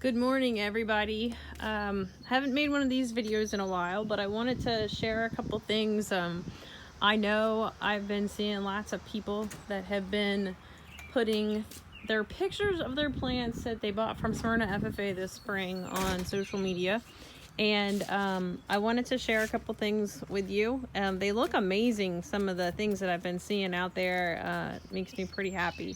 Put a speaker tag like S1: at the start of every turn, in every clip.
S1: Good morning, everybody. Haven't made one of these videos in a while, but I wanted to share a couple things. I know I've been seeing lots of people that have been putting their pictures of their plants that they bought from Smyrna FFA this spring on social media. And I wanted to share a couple things with you. They look amazing. Some of the things that I've been seeing out there makes me pretty happy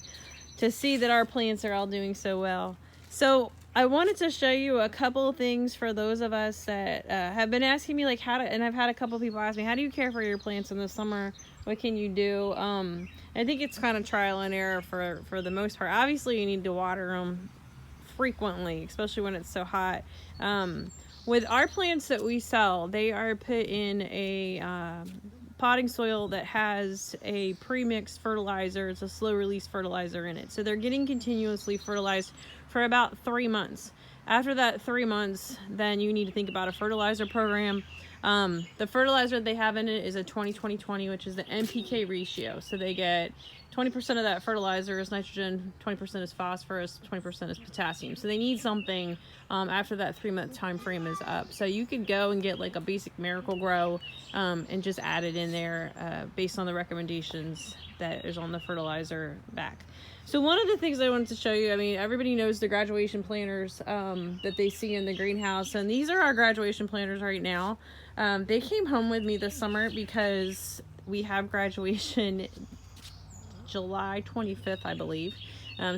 S1: to see that our plants are all doing so well. So I wanted to show you a couple of things for those of us that have been asking me, like, and I've had a couple people ask me, how do you care for your plants in the summer? What can you do? I think it's kind of trial and error for the most part. Obviously, you need to water them frequently, especially when it's so hot. With our plants that we sell, they are put in a potting soil that has a pre-mixed fertilizer. It's a slow release fertilizer in it. So they're getting continuously fertilized for about 3 months. After that 3 months, then you need to think about a fertilizer program. The fertilizer they have in it is a 20-20-20, which is the NPK ratio. So they get 20% of that fertilizer is nitrogen, 20% is phosphorus, 20% is potassium. So they need something after that 3-month time frame is up. So you could go and get like a basic Miracle-Gro and just add it in there based on the recommendations that is on the fertilizer back. So one of the things I wanted to show you, I mean, everybody knows the graduation planters that they see in the greenhouse, and these are our graduation planters right now. They came home with me this summer because we have graduation July 25th, I believe.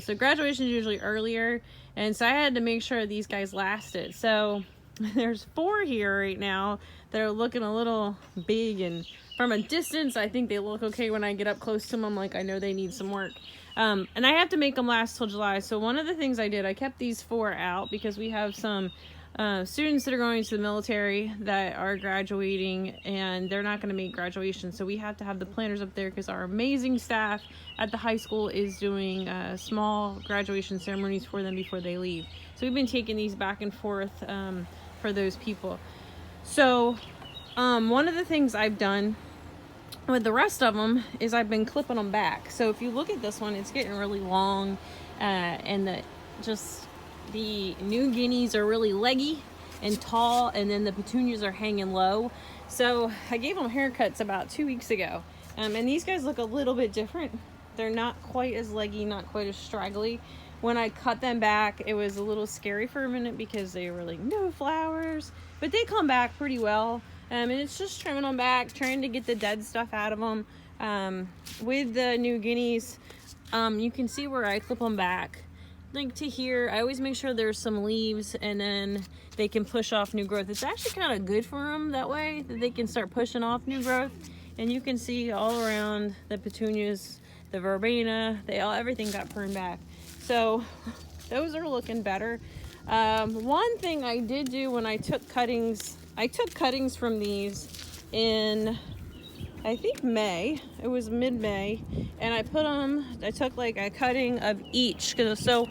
S1: So graduation is usually earlier, and so I had to make sure these guys lasted. So there's 4 here right now that are looking a little big, and from a distance I think they look okay. When I get up close to them, I'm like, I know they need some work. And I have to make them last till July. So one of the things I did, I kept these 4 out because we have some students that are going to the military that are graduating, and they're not going to make graduation. So we have to have the planters up there because our amazing staff at the high school is doing small graduation ceremonies for them before they leave. So we've been taking these back and forth for those people. So one of the things I've done with the rest of them is I've been clipping them back. So if you look at this one, it's getting really long, and the New Guineas are really leggy and tall, and then the petunias are hanging low. So I gave them haircuts about 2 weeks ago, and these guys look a little bit different. They're not quite as leggy, not quite as straggly. When I cut them back, it was a little scary for a minute because they were like, no flowers, but they come back pretty well. And it's just trimming them back, trying to get the dead stuff out of them. With the New Guineas, you can see where I clip them back. Like to here, I always make sure there's some leaves, and then they can push off new growth. It's actually kind of good for them that way, that they can start pushing off new growth. And you can see all around the petunias, the verbena, everything got pruned back. So those are looking better. One thing I did do when I took cuttings from these in, I think May. It was mid-May, and I took like a cutting of each. So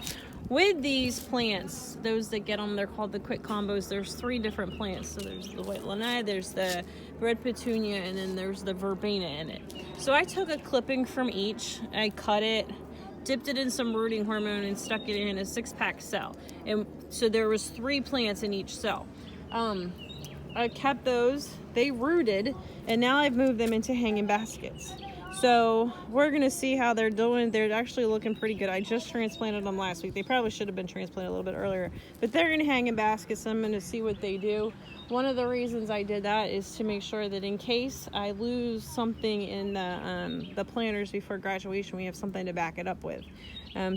S1: with these plants, those that get them, they're called the quick combos. There's 3 different plants. So there's the white lanai, there's the red petunia, and then there's the verbena in it. So I took a clipping from each, I cut it, dipped it in some rooting hormone, and stuck it in a 6-pack cell. And so there was 3 plants in each cell. I kept those, they rooted, and now I've moved them into hanging baskets. So we're gonna see how they're doing. They're actually looking pretty good. I just transplanted them last week. They probably should have been transplanted a little bit earlier, but they're gonna hang in baskets. I'm gonna see what they do. One of the reasons I did that is to make sure that in case I lose something in the planters before graduation, we have something to back it up with.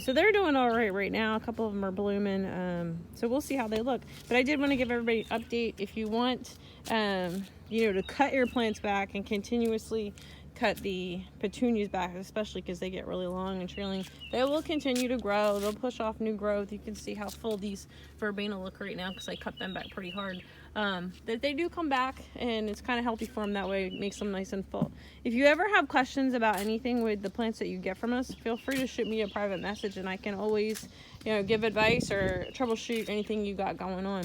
S1: So they're doing all right now. A couple of them are blooming. So we'll see how they look. But I did want to give everybody an update. If you want, to cut your plants back and continuously cut the petunias back, especially because they get really long and trailing, they will continue to grow. They'll push off new growth. You can see how full these verbena look right now because I cut them back pretty hard. That they do come back, and it's kind of healthy for them that way. It makes them nice and full. If you ever have questions about anything with the plants that you get from us, feel free to shoot me a private message, and I can always give advice or troubleshoot anything you got going on.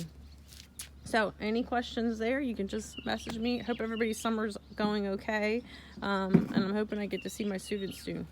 S1: So any questions there, you can just message me. I hope everybody's summer's going okay, and I'm hoping I get to see my students soon.